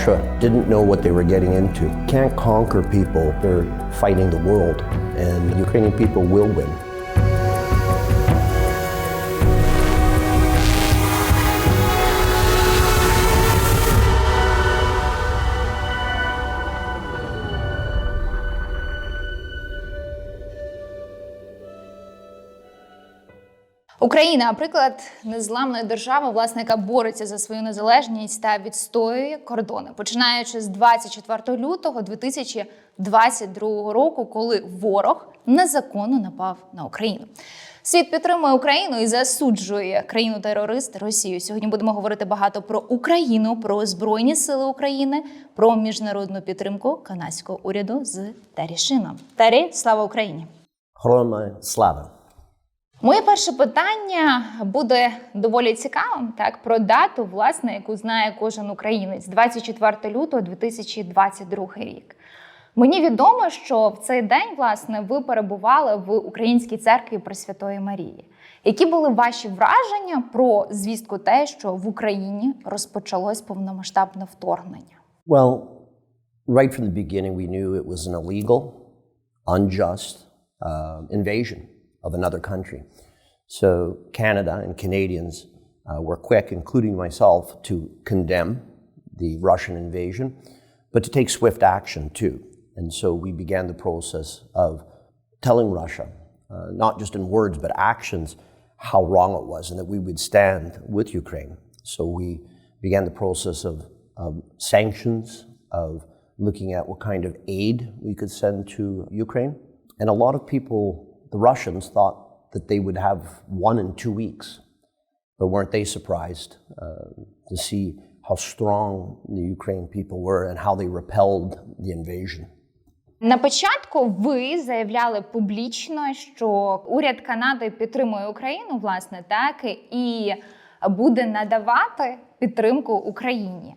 Russia didn't know what they were getting into. Can't conquer people, they're fighting the world, and the Ukrainian people will win. Україна, наприклад, незламної держави, власне, яка бореться за свою незалежність та відстоює кордони, починаючи з 24 лютого 2022 року, коли ворог незаконно напав на Україну. Світ підтримує Україну і засуджує країну-терорист Росію. Сьогодні будемо говорити багато про Україну, про Збройні сили України, про міжнародну підтримку канадського уряду з Террі Шіеном. Террі, слава Україні! Героям слава! Моє перше питання буде доволі цікавим, так, про дату, власне, яку знає кожен українець, 24 лютого 2022 рік. Мені відомо, що в цей день, власне, ви перебували в Українській церкві Пресвятої Марії. Які були ваші враження про звістку те, що в Україні розпочалось повномасштабне вторгнення? Well, right from the beginning we knew it was an illegal, unjust invasion of another country. So Canada and Canadians were quick, including myself, to condemn the Russian invasion, but to take swift action too. And so we began the process of telling Russia, not just in words but actions, how wrong it was and that we would stand with Ukraine. So we began the process of sanctions, of looking at what kind of aid we could send to Ukraine. And a lot of people, the Russians, thought that they would have one in 2 weeks. But weren't they surprised to see how strong the Ukrainian people were and how they repelled the invasion? На початку ви заявляли публічно, що уряд Канади підтримує Україну, власне, так, і буде надавати підтримку Україні.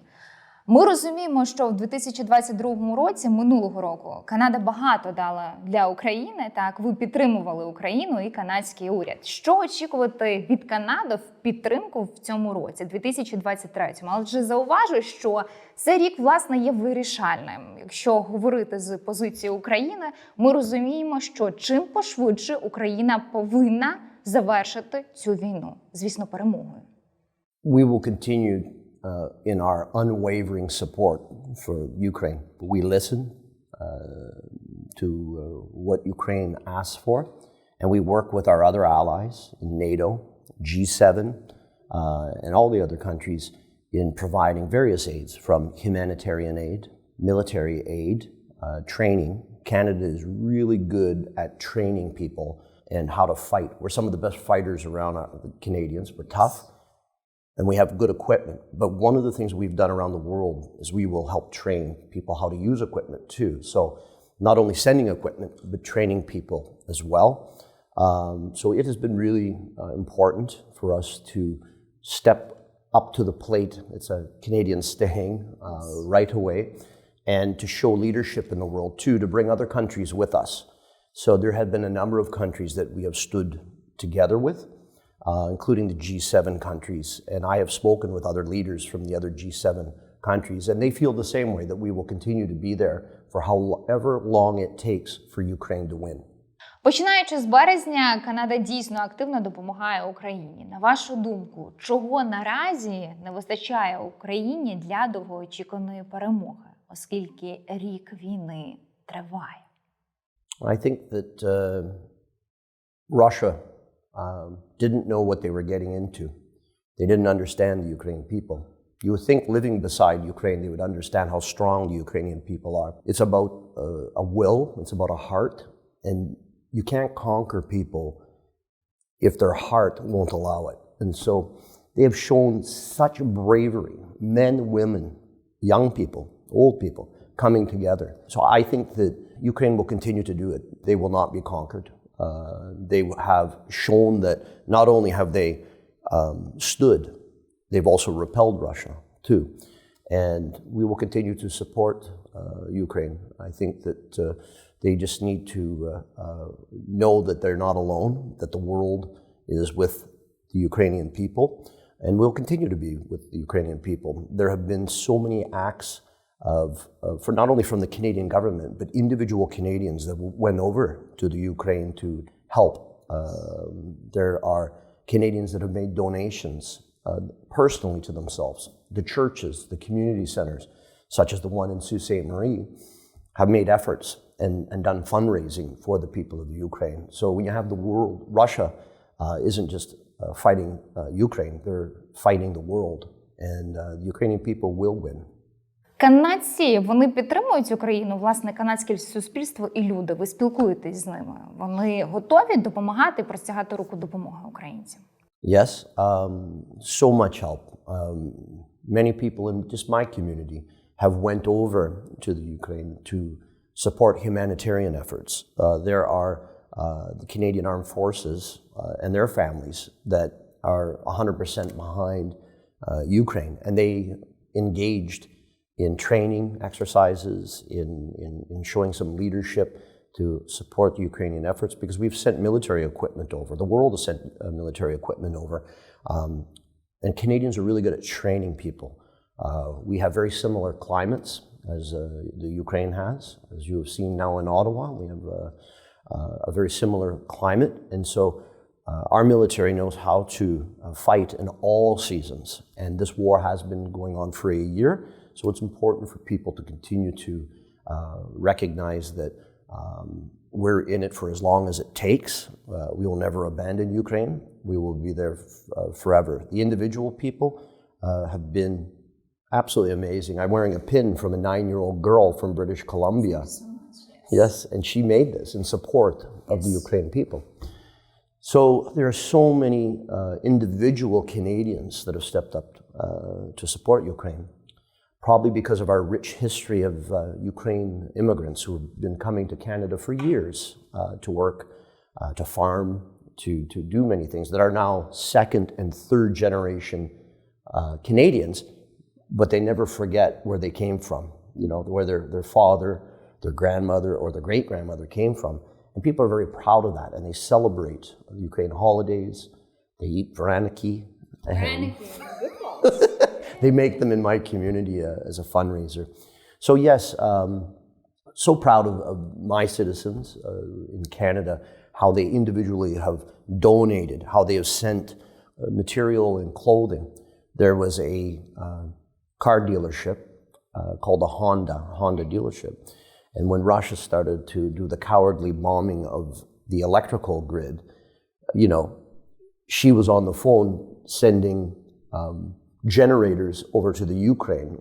Ми розуміємо, що в 2022 році, минулого року, Канада багато дала для України, так, ви підтримували Україну і канадський уряд. Що очікувати від Канади в підтримку в цьому році, 2023-му? Але вже зауважу, що цей рік, власне, є вирішальним. Якщо говорити з позиції України, ми розуміємо, що чим пошвидше Україна повинна завершити цю війну, звісно, перемогою. We will continue in our unwavering support for Ukraine. We listen to what Ukraine asks for, and we work with our other allies in NATO, G7, and all the other countries in providing various aids, from humanitarian aid, military aid, training. Canada is really good at training people and how to fight. We're some of the best fighters around, the Canadians. We're tough. And we have good equipment. But one of the things we've done around the world is we will help train people how to use equipment too. So not only sending equipment, but training people as well. So it has been really important for us to step up to the plate. It's a Canadian saying, right away, and to show leadership in the world too, to bring other countries with us. So there have been a number of countries that we have stood together with, including the G7 countries. And I have spoken with other leaders from the other G7 countries, and they feel the same way, that we will continue to be there for however long it takes for Ukraine to win. Починаючи з березня, Канада дійсно активно допомагає Україні. На вашу думку, чого наразі не вистачає Україні для довгоочікуваної перемоги, оскільки рік війни триває? I think that Russia didn't know what they were getting into. They didn't understand the Ukrainian people. You would think living beside Ukraine, they would understand how strong the Ukrainian people are. It's about a will, it's about a heart, and you can't conquer people if their heart won't allow it. And so they have shown such bravery, men, women, young people, old people, coming together. So I think that Ukraine will continue to do it. They will not be conquered. They have shown that not only have they stood, they've also repelled Russia too. And we will continue to support Ukraine. I think that they just need to know that they're not alone, that the world is with the Ukrainian people, and will continue to be with the Ukrainian people. There have been so many acts for not only from the Canadian government, but individual Canadians that went over to the Ukraine to help. There are Canadians that have made donations personally to themselves. The churches, the community centers, such as the one in Sault Ste. Marie, have made efforts and done fundraising for the people of the Ukraine. So when you have the world, Russia isn't just fighting Ukraine, they're fighting the world. And the Ukrainian people will win. Канадці, вони підтримують Україну, власне, канадське суспільство і люди. Ви спілкуєтесь з ними. Вони готові допомагати, простягати руку допомоги українцям? Yes, so much help. Many people in just my community have went over to the Ukraine to support humanitarian efforts. There are the Canadian Armed Forces and their families that are 100% behind Ukraine, and they engaged in training exercises, in showing some leadership to support the Ukrainian efforts, because we've sent military equipment over. The world has sent military equipment over. And Canadians are really good at training people. We have very similar climates as the Ukraine has. As you have seen now in Ottawa, we have a very similar climate. And so our military knows how to fight in all seasons. And this war has been going on for a year. So it's important for people to continue to recognize that we're in it for as long as it takes. We will never abandon Ukraine. We will be there forever. The individual people have been absolutely amazing. I'm wearing a pin from a 9-year-old girl from British Columbia. Yes, and she made this in support of the Ukrainian people. So there are so many individual Canadians that have stepped up to support Ukraine. Probably because of our rich history of Ukraine immigrants who have been coming to Canada for years to work, to farm, to do many things that are now second and third generation Canadians, but they never forget where they came from, you know, where their father, their grandmother, or their great-grandmother came from. And people are very proud of that, and they celebrate the Ukraine holidays, they eat varaniki. They make them in my community as a fundraiser. So yes, so proud of my citizens in Canada, how they individually have donated, how they have sent material and clothing. There was a car dealership called a Honda dealership. And when Russia started to do the cowardly bombing of the electrical grid, you know, she was on the phone sending generators over to the Ukraine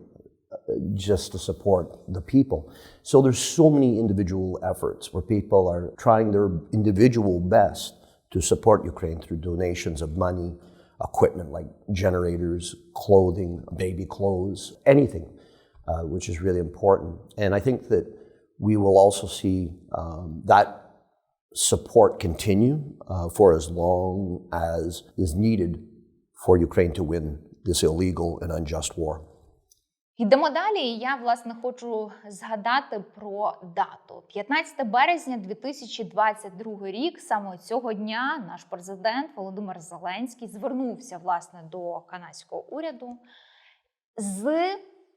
just to support the people. So there's so many individual efforts where people are trying their individual best to support Ukraine through donations of money, equipment like generators, clothing, baby clothes, anything, which is really important. And I think that we will also see that support continue for as long as is needed for Ukraine to win this illegal and unjust war. Йдемо далі, і я, власне, хочу згадати про дату. 15 березня 2022 рік, саме цього дня наш президент Володимир Зеленський звернувся, власне, до канадського уряду з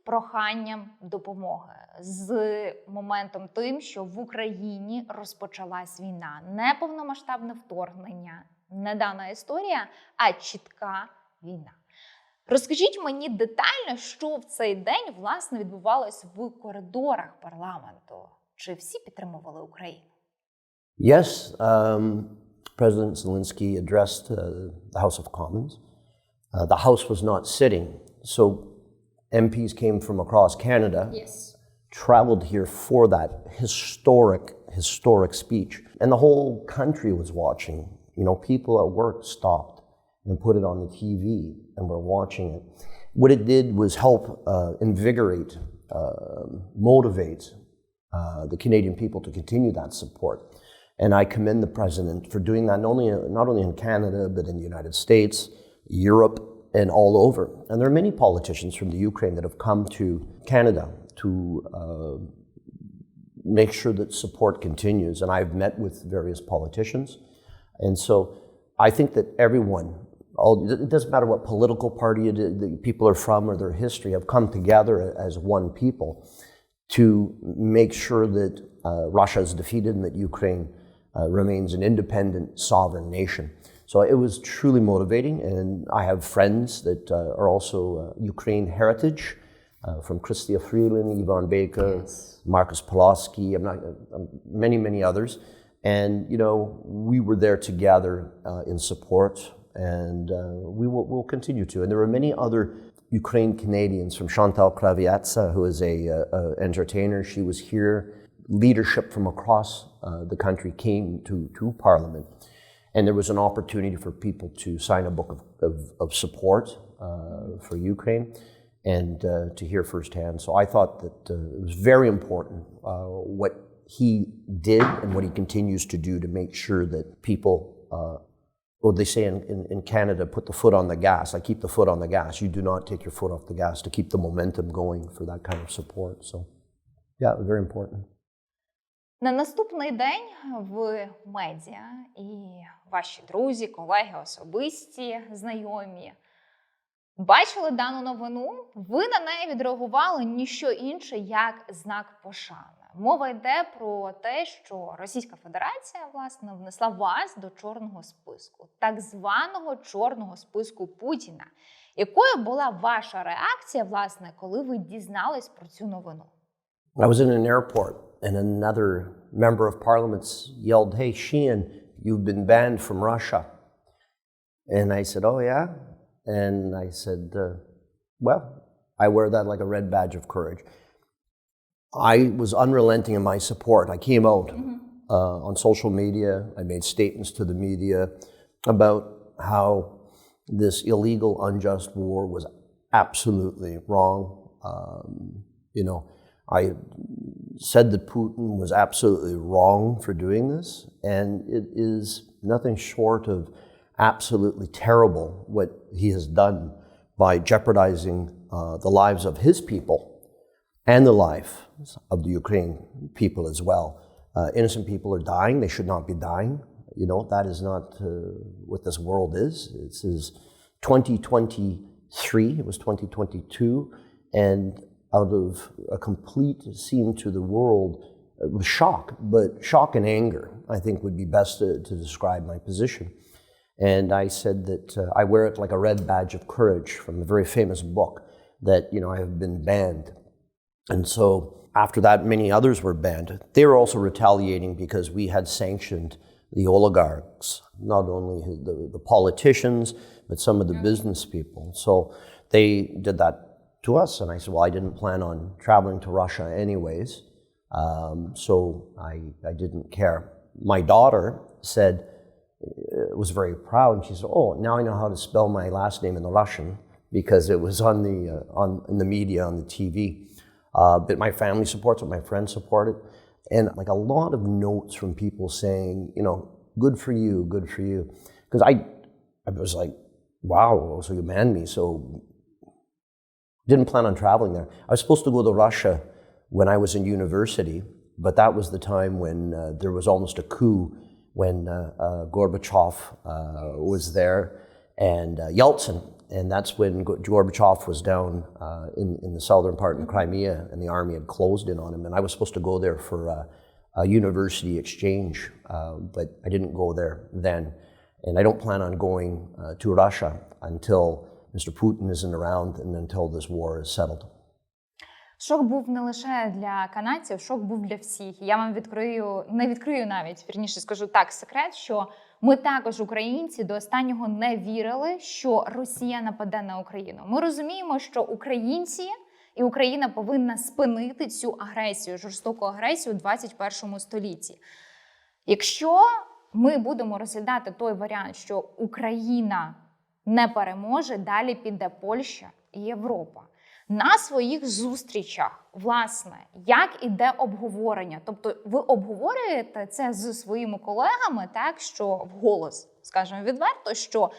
проханням допомоги, з моментом тим, що в Україні розпочалась війна. Не повномасштабне вторгнення, не дана історія, а чітка війна. Розкажіть мені детально, що в цей день, власне, відбувалось в коридорах парламенту. Чи всі підтримували Україну? Yes, President Zelensky addressed the House of Commons. The House was not sitting, so MPs came from across Canada, traveled here for that historic speech. And the whole country was watching. You know, people at work stopped and put it on the TV and were watching it. What it did was help invigorate, motivate the Canadian people to continue that support. And I commend the President for doing that not only in Canada, but in the United States, Europe, and all over. And there are many politicians from the Ukraine that have come to Canada to make sure that support continues. And I've met with various politicians. And so I think that everyone, it doesn't matter what political party the people are from or their history, have come together as one people to make sure that Russia is defeated and that Ukraine remains an independent, sovereign nation. So it was truly motivating, and I have friends that are also Ukraine heritage, from Chrystia Freeland, Ivan Baker, yes, Marcus Pulaski, many others. And, you know, we were there together in support, and we'll continue to. And there were many other Ukraine Canadians, from Chantal Kraviatsa, who is a entertainer. She was here. Leadership from across the country came to Parliament. And there was an opportunity for people to sign a book of support for Ukraine and to hear firsthand. So I thought that it was very important what he did and what he continues to do to make sure that people, well, they say in Canada, put the foot on the gas. I keep the foot on the gas. You do not take your foot off the gas, to keep the momentum going for that kind of support. So, yeah, very important. На наступний день в медіа і ваші друзі, колеги, особисті, знайомі бачили дану новину, ви на неї відреагували ніщо інше, як знак пошани. Мова йде про те, що Російська Федерація, власне, внесла вас до чорного списку, так званого чорного списку Путіна. Якою була ваша реакція, власне, коли ви дізнались про цю новину? I was in an airport, and another member of parliament yelled, "Hey, Sheehan, you've been banned from Russia." And I said, "Oh, yeah?" And I said, well, I wear that like a red badge of courage. I was unrelenting in my support. I came out on social media. I made statements to the media about how this illegal, unjust war was absolutely wrong. You know, I said that Putin was absolutely wrong for doing this, and it is nothing short of absolutely terrible what he has done by jeopardizing the lives of his people and the life of the Ukrainian people as well. Innocent people are dying. They should not be dying. You know, that is not what this world is. This is 2023. It was 2022. And out of a complete seem to the world, it was shock, but shock and anger, I think, would be best to describe my position. And I said that I wear it like a red badge of courage, from the very famous book, that, you know, I have been banned. And so after that, many others were banned. They were also retaliating because we had sanctioned the oligarchs, not only the politicians, but some of the business people. So they did that to us, and I said, well, I didn't plan on traveling to Russia anyways, so I didn't care. My daughter said, was very proud, and she said, oh, now I know how to spell my last name in the Russian, because it was in the media, on the TV. But my family supports it, my friends support it, and like a lot of notes from people saying, you know, good for you, good for you. Because I was like, wow, so you banned me, so didn't plan on traveling there. I was supposed to go to Russia when I was in university, but that was the time when there was almost a coup, when Gorbachev was there, and Yeltsin, and that's when Gorbachev was down in the southern part in Crimea, and the army had closed in on him, and I was supposed to go there for a university exchange, but I didn't go there then, and I don't plan on going to Russia until Mr. Putin isn't around and until this war is settled. Шок був не лише для канадців, шок був для всіх. Я вам не відкрию навіть, вірніше скажу так, секрет, що ми також, українці, до останнього не вірили, що Росія нападе на Україну. Ми розуміємо, що українці і Україна повинна спинити цю агресію, жорстоку агресію у 21 столітті. Якщо ми будемо розглядати той варіант, що Україна не переможе, далі піде Польща і Європа. На своїх зустрічах, власне, як іде обговорення? Тобто ви обговорюєте це зі своїми колегами, так, що вголос, скажімо відверто, що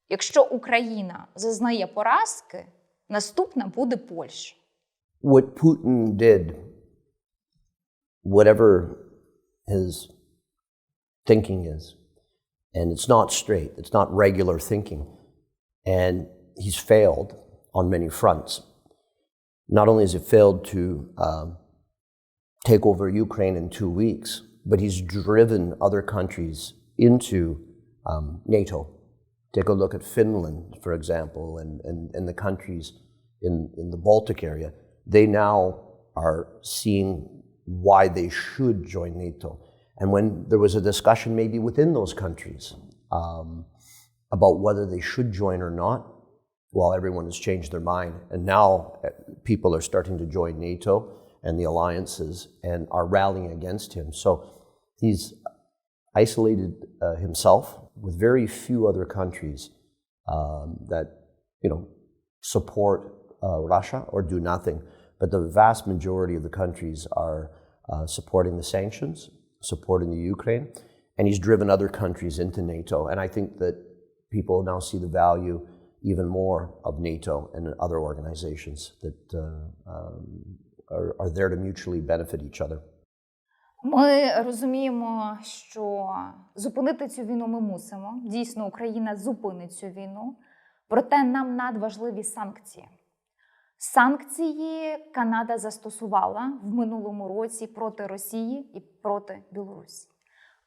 якщо Україна зазнає поразки, наступна буде Польща. What Putin did, whatever his thinking is, And it's not straight, it's not regular thinking. And he's failed on many fronts. Not only has he failed to take over Ukraine in 2 weeks, but he's driven other countries into NATO. Take a look at Finland, for example, and the countries in the Baltic area. They now are seeing why they should join NATO. And when there was a discussion maybe within those countries about whether they should join or not, well, everyone has changed their mind. And now people are starting to join NATO and the alliances and are rallying against him. So he's isolated himself with very few other countries that, support Russia or do nothing. But the vast majority of the countries are supporting the sanctions, supporting the Ukraine, and he's driven other countries into NATO. And I think that people now see the value even more of NATO and other organizations that are there to mutually benefit each other. Ми розуміємо, що зупинити цю війну ми мусимо. Дійсно, Україна зупинить цю війну. Проте нам надважливі санкції. Санкції Канада застосувала в минулому році проти Росії і проти Білорусі.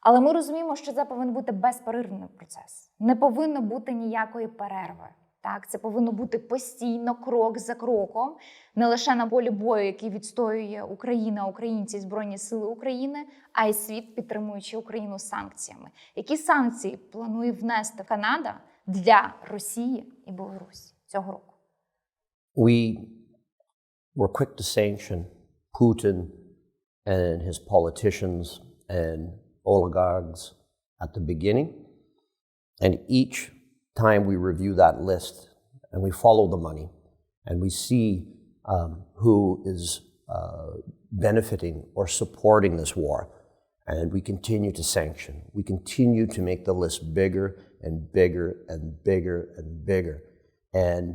Але ми розуміємо, що це повинен бути безперервний процес. Не повинно бути ніякої перерви. Так, це повинно бути постійно, крок за кроком, не лише на полі бою, який відстоює Україна, українці, Збройні Сили України, а й світ, підтримуючи Україну санкціями. Які санкції планує внести Канада для Росії і Білорусі цього року? We were quick to sanction Putin and his politicians and oligarchs at the beginning. And each time we review that list and we follow the money and we see who is benefiting or supporting this war, and we continue to sanction. We continue to make the list bigger and bigger and bigger and bigger. And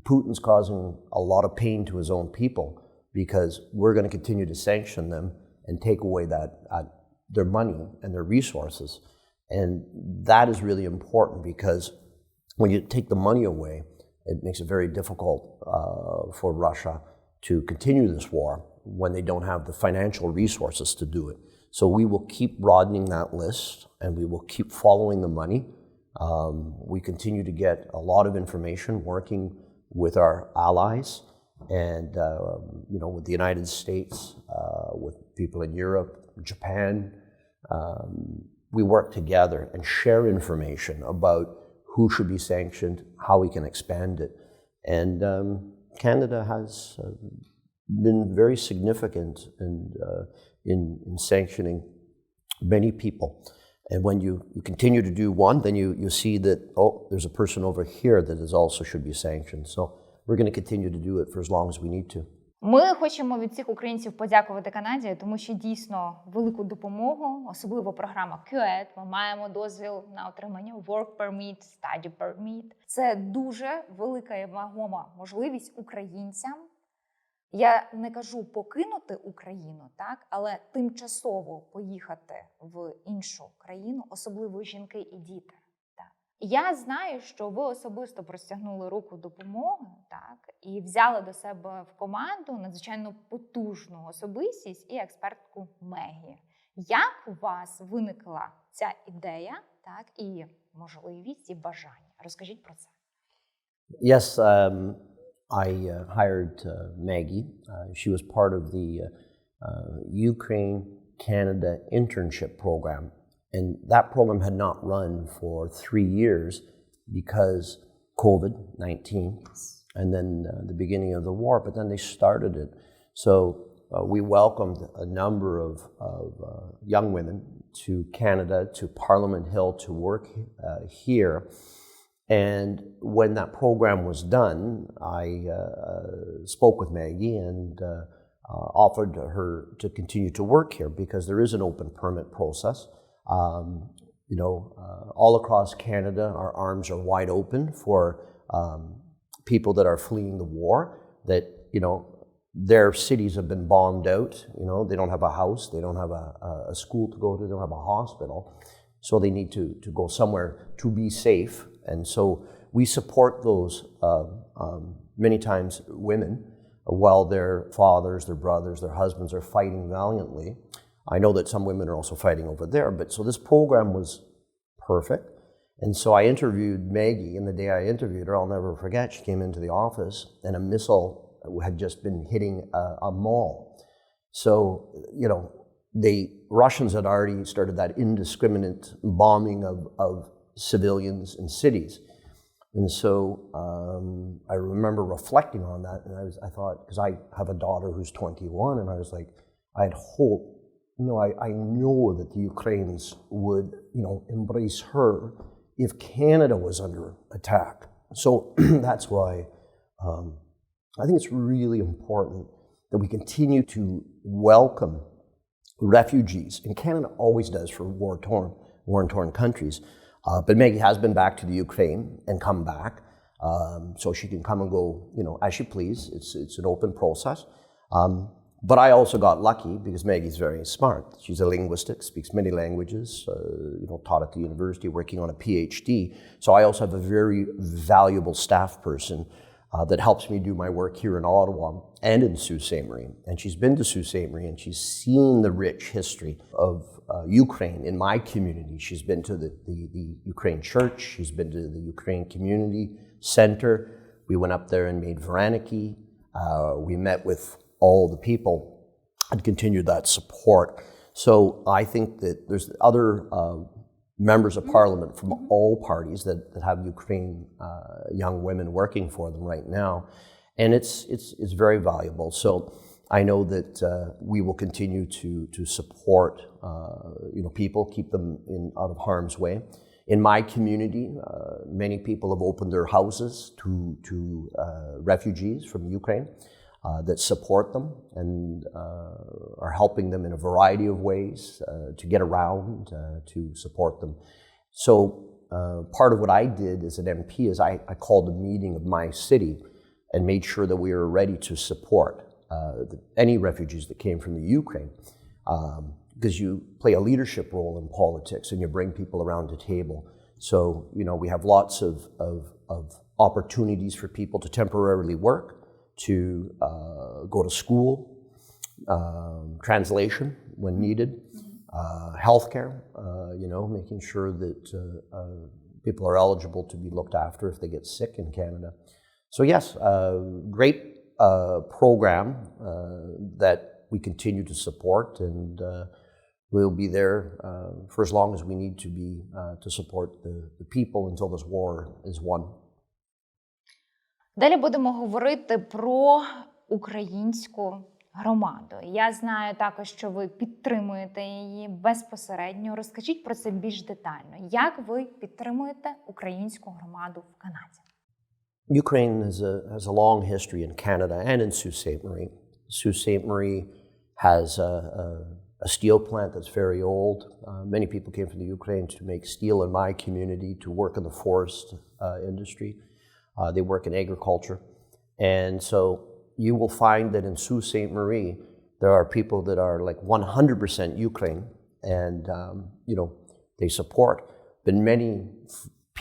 Putin's causing a lot of pain to his own people because we're going to continue to sanction them and take away their money and their resources. And that is really important because when you take the money away, it makes it very difficult for Russia to continue this war when they don't have the financial resources to do it. So we will keep broadening that list and we will keep following the money. We continue to get a lot of information working with our allies and with the United States, with people in Europe, Japan. We work together and share information about who should be sanctioned, how we can expand it. And Canada has been very significant in sanctioning many people. And when you continue to do one, then you see that, there's a person over here that is also should be sanctioned. So we're going to continue to do it for as long as we need to. Ми хочемо від всіх українців подякувати Канаді, тому що дійсно велику допомогу, особливо програма QED, ми маємо дозвіл на отримання Work Permit, Study Permit. Це дуже велика і вагома можливість українцям, я не кажу покинути Україну, так, але тимчасово поїхати в іншу країну, особливо жінки і діти. Я знаю, що ви особисто простягнули руку допомоги, так, і взяли до себе в команду надзвичайно потужну особистість і експертку Мегі. Як у вас виникла ця ідея, так, і можливість, і бажання? Розкажіть про це. Yes, I hired Maggie. She was part of the Ukraine-Canada internship program. And that program had not run for 3 years because COVID-19 and then the beginning of the war, but then they started it. So we welcomed a number of young women to Canada, to Parliament Hill to work here. And when that program was done, I spoke with Maggie and offered her to continue to work here because there is an open permit process. All across Canada, our arms are wide open for people that are fleeing the war, that, their cities have been bombed out, they don't have a house, they don't have a school to go to, they don't have a hospital. So they need to go somewhere to be safe. And so we support those many times women while their fathers, their brothers, their husbands are fighting valiantly. I know that some women are also fighting over there, but so this program was perfect. And so I interviewed Maggie, and the day I interviewed her, I'll never forget, she came into the office and a missile had just been hitting a mall. So, you know, the Russians had already started that indiscriminate bombing of civilians in cities. And so I remember reflecting on that, and I thought, because I have a daughter who's 21, and I was like, I had hope, you know, I know that the Ukrainians would, you know, embrace her if Canada was under attack. So that's why I think it's really important that we continue to welcome refugees, and Canada always does for war-torn countries. But Maggie has been back to the Ukraine and come back, so she can come and go, you know, as she please. It's an open process. But I also got lucky because Maggie's very smart. She's a linguistic, speaks many languages, you know, taught at the university, working on a PhD. So I also have a very valuable staff person that helps me do my work here in Ottawa and in Sault Ste. Marie. And she's been to Sault Ste. Marie and she's seen the rich history of Ukraine in my community. She's been to the Ukraine church. She's been to the Ukraine Community Center. We went up there and made Varaniki. We met with all the people and continued that support. So I think that there's other members of parliament from all parties that have Ukraine young women working for them right now. And it's very valuable. So I know that we will continue to support you know, people, keep them out of harm's way. In my community, many people have opened their houses to refugees from Ukraine that support them and are helping them in a variety of ways to get around, to support them. So part of what I did as an MP is I called a meeting of my city and made sure that we were ready to support any refugees that came from the Ukraine, because you play a leadership role in politics and you bring people around the table. So, you know, we have lots of opportunities for people to temporarily work, to go to school, translation when needed, healthcare, you know, making sure that people are eligible to be looked after if they get sick in Canada. So yes, great program that we continue to support, and we'll be there for as long as we need to be to support the people until this war is won. Далі будемо говорити про українську громаду. Я знаю також, що ви підтримуєте її безпосередньо. Розкажіть про це більш детально. Як ви підтримуєте українську громаду в Канаді? Ukraine has a long history in Canada and in Sault Ste. Marie. Sault Ste. Marie has a steel plant that's very old. Many people came from the Ukraine to make steel in my community, to work in the forest industry. They work in agriculture. And so you will find that in Sault Ste. Marie, there are people that are like 100% Ukraine, and you know, they support. But many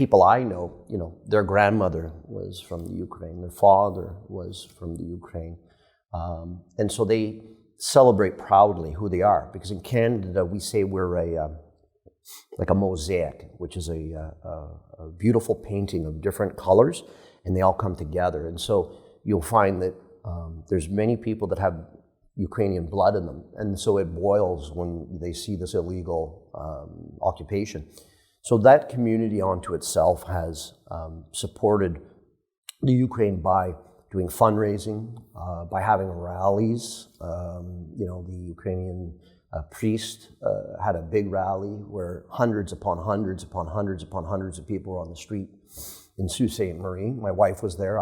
people I know, you know, their grandmother was from the Ukraine, their father was from the Ukraine. And so they celebrate proudly who they are, because in Canada we say we're like a mosaic, which is a beautiful painting of different colors, and they all come together. And so you'll find that there's many people that have Ukrainian blood in them, and so it boils when they see this illegal occupation. So that community onto itself has supported the Ukraine by doing fundraising, by having rallies. You know, the Ukrainian priest had a big rally where hundreds upon hundreds upon hundreds upon hundreds of people were on the street in Sault Ste. Marie. My wife was there.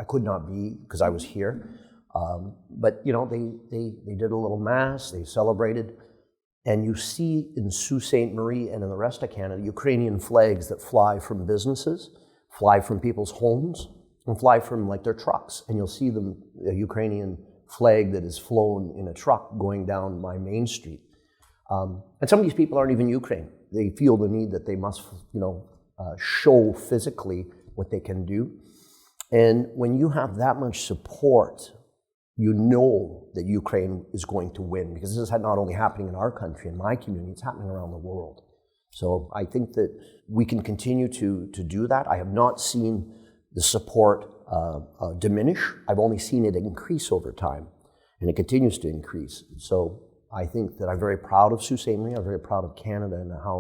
I could not be because I was here. But, you know, they did a little mass, they celebrated. And you see in Sault Ste. Marie and in the rest of Canada, Ukrainian flags that fly from businesses, fly from people's homes, and fly from like their trucks. And you'll see a Ukrainian flag that is flown in a truck going down my main street. And some of these people aren't even Ukraine. they feel the need that they must, show physically what they can do. And when you have that much support, you know that Ukraine is going to win, because this is not only happening in our country, in my community, it's happening around the world. So I think that we can continue to do that. I have not seen the support diminish. I've only seen it increase over time, and it continues to increase. So I think that I'm very proud of Sault Ste. Marie, I'm very proud of Canada, and how,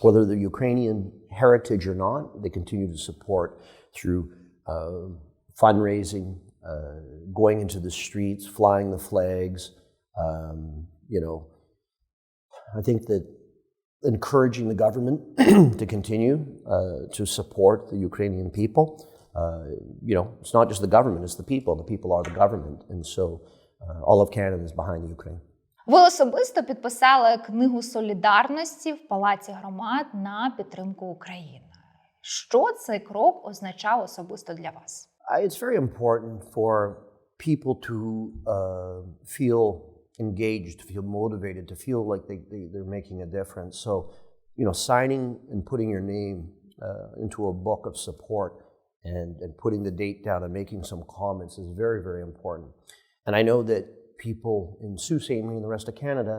whether they're Ukrainian heritage or not, they continue to support through fundraising, going into the streets, flying the flags. I think that encouraging the government to continue to support the Ukrainian people. It's not just the government, it's the people are the government. And so all of Canada is behind Ukraine. Ви особисто підписали книгу солідарності в Палаці громад на підтримку України. Що цей крок означав особисто для вас? It's very important for people to feel engaged, to feel motivated, to feel like they're making a difference. So, signing and putting your name into a book of support and putting the date down and making some comments is very, very important. And I know that people in Sault Ste. Marie and the rest of Canada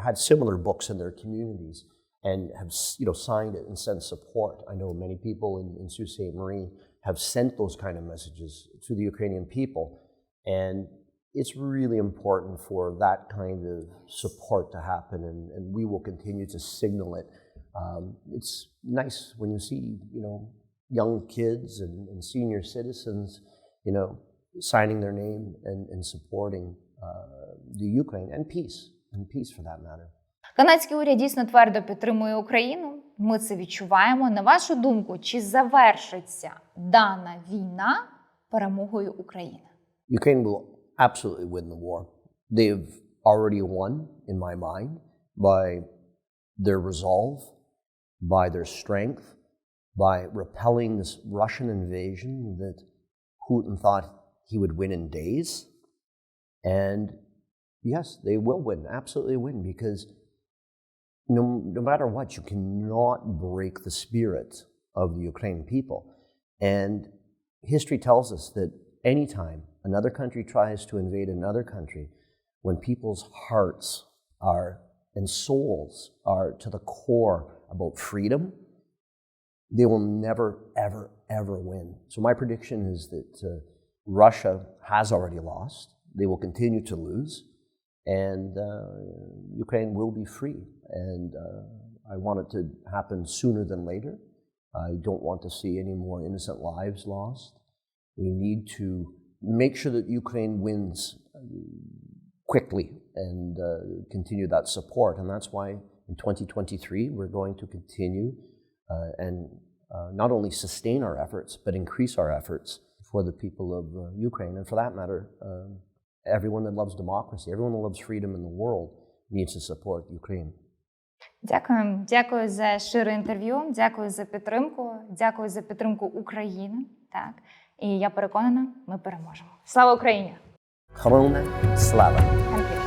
had similar books in their communities and have, signed it and sent support. I know many people in Sault Ste. Marie have sent those kind of messages to the Ukrainian people. And it's really important for that kind of support to happen, and we will continue to signal it. It's nice when you see, young kids and senior citizens, signing their name and supporting the Ukraine and peace for that matter. Канадський уряд дійсно твердо підтримує Україну. Ми це відчуваємо. На вашу думку, чи завершиться дана війна перемогою України? Ukraine will absolutely win the war. They've already won, in my mind, by their resolve, by their strength, by repelling this Russian invasion that Putin thought he would win in days. And yes, they will win, absolutely win, because no matter what, you cannot break the spirit of the Ukrainian people. And history tells us that anytime another country tries to invade another country, when people's hearts and souls are to the core about freedom, they will never, ever, ever win. So my prediction is that Russia has already lost. They will continue to lose, and Ukraine will be free. And I want it to happen sooner than later. I don't want to see any more innocent lives lost. We need to make sure that Ukraine wins quickly and continue that support. And that's why in 2023 we're going to continue and not only sustain our efforts, but increase our efforts for the people of Ukraine. And for that matter, everyone that loves democracy, everyone that loves freedom in the world needs to support Ukraine. Дякую за щире інтерв'ю, дякую за підтримку України. Так. І я переконана, ми переможемо. Слава Україні! Слава! Thank you.